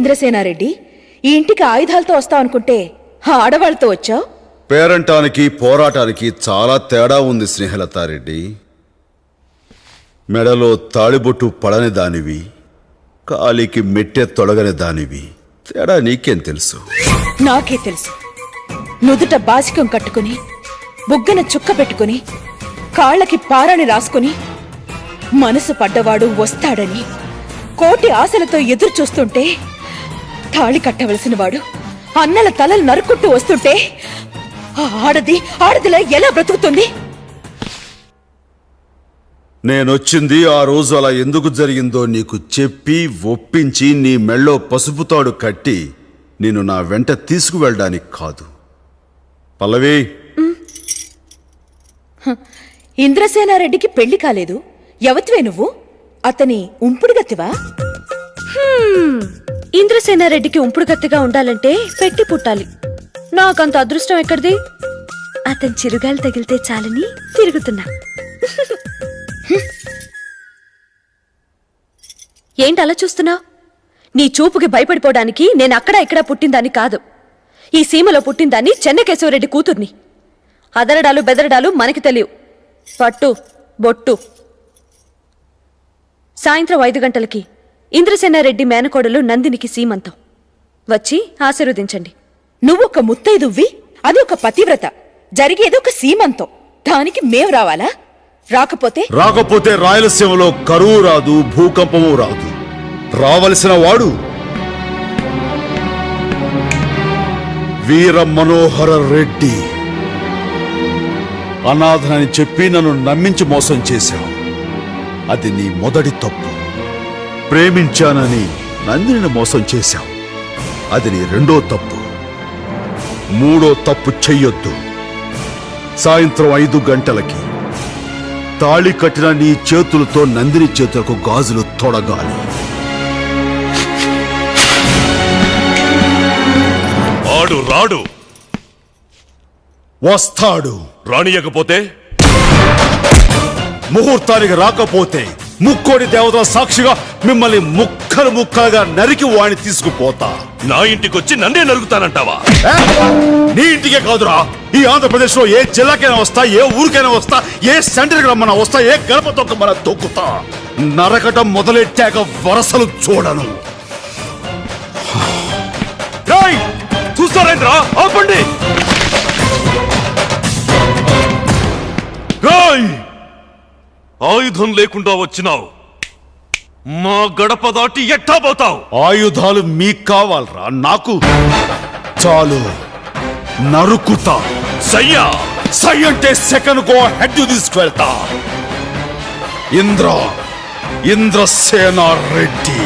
ఇంద్రసేనారెడ్డి, ఈ ఇంటికి ఆయుధాలతో వస్తావనుకుంటే ఆడవాళ్ళతో వచ్చావు. పేరంటానికి పోరాటానికి చాలా తేడా ఉంది స్నేహలతారెడ్డి. మెడలో తాళిబొట్టు పడని దానివి, కాలికి మెట్టె తొడగని దానివి. తేడా నీకేం తెలుసు? నాకే తెలుసు. నుదుట బాసికం కట్టుకుని, బుగ్గన చుక్క పెట్టుకుని, కాళ్ళకి పారాని రాసుకుని, మనసు పడ్డవాడు వస్తాడని కోటి ఆశలతో ఎదురు చూస్తుంటే, తాళి కట్టవలసిన వాడు అన్నల తలలు నరుక్కుంటూ వస్తుంటే ఆడదిలా ఎలా బ్రతుకుతుంది? నేనొచ్చింది ఆ రోజు అలా ఎందుకు జరిగిందో నీకు చెప్పి ఒప్పించి నీ మెళ్ళో పసుపుతాడు కట్టి నేను నా వెంట తీసుకువెళ్ళడానికి కాదు. పల్లవి, ఇంద్రసేనారెడ్డికి పెళ్లి కాలేదు, ఎవతివే నువ్వు? అతని ఉంపుడుగత్తివా? ఇంద్రసేనారెడ్డికి ఉంపుడుగత్తిగా ఉండాలంటే పెట్టి పుట్టాలి. నాకంత అదృష్టం ఎక్కడిది? అతని చిరుగాలు తగిలితే చాలని తిరుగుతున్నా. ఏంటి అలా చూస్తున్నావు? నీ చూపుకి భయపడిపోవడానికి నేను అక్కడ ఇక్కడ పుట్టిందాన్ని కాదు. ఈ సీమలో పుట్టిందాన్ని చెన్నకేశవరెడ్డి కూతుర్ని. అదరడాలు బెదరడాలు మనకి తెలియవు. పట్టు బొట్టు. సాయంత్రం 5 గంటలకి ఇంద్రసేనారెడ్డి మేనకోడలు నందినికి సీమంతం. వచ్చి ఆశీర్వదించండి. నువ్వొక ముత్తైదువ్వి, అది ఒక పతివ్రత, జరిగేది ఒక సీమంతం. దానికి మేం రావాలా? రాకపోతే రాయలసీమలో కరువు రాదు, భూకంపము రాదు. రావలసిన వాడు వీర మనోహర రెడ్డి. అనాథనని చెప్పి నన్ను నమ్మించి మోసం చేశావు. అది నీ మొదటి తప్పు. ప్రేమించానని నందిని మోసం చేశావు. అది నీ రెండో తప్పు. మూడో తప్పు చెయ్యొద్దు. సాయంత్రం 5 గంటలకి తాళి కట్టిన నీ చేతులతో నందిని చేతులకు గాజులు తొడగాలి. ఆడు రాడు, వస్తాడు. రానియకపోతే? ముహూర్తానికి రాకపోతే ముక్కోడి దేవతల సాక్షిగా మిమ్మల్ని ముక్కలు ముక్కలుగా నరికి వాణ్ణి తీసుకుపోతా. నా ఇంటికొచ్చి నన్నే నరుగుతానంటావా? నీ ఇంటికే కాదురా, ఈ ఆంధ్రప్రదేశ్ లో ఏ జిల్లాకైనా వస్తా, ఏ ఊరికైనా వస్తా, ఏ సెంటర్కి రమ్మన్నా వస్తా, ఏ గడప తొక్కమన్నా తొక్కుతా. నరకటం మొదలెట్టాక వరసలు చూడను. చూస్తారేంద్రా, ఆపండి. ఆయుధం లేకుండా వచ్చినావు, మా గడప దాటి ఎట్టా పోతావు? ఆయుధాలు మీకు కావాలరా? నాకు చాలు. నరుకుతా. సయ్యా సై అంటే సెకండ్ కో హెడ్ తీసుకువెళ్తా. ఇంద్రసేనారెడ్డి.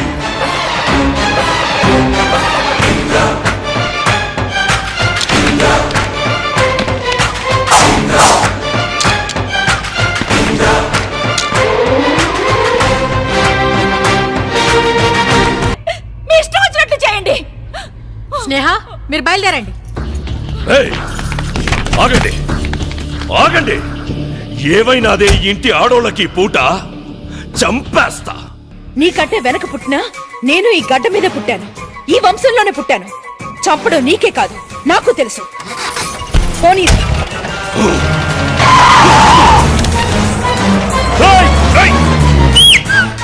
స్నేహ, మీరు బయలుదేరండి. ఆగండి, ఆగండి. ఏవైనాదే ఇంటి ఆడోళ్ళకి పూట చంపేస్తా. నీకంటే వెనక పుట్టినా నేను ఈ గడ్డ మీద పుట్టాను, ఈ వంశంలోనే పుట్టాను. చంపడం నీకే కాదు, నాకు తెలుసు. పోనీ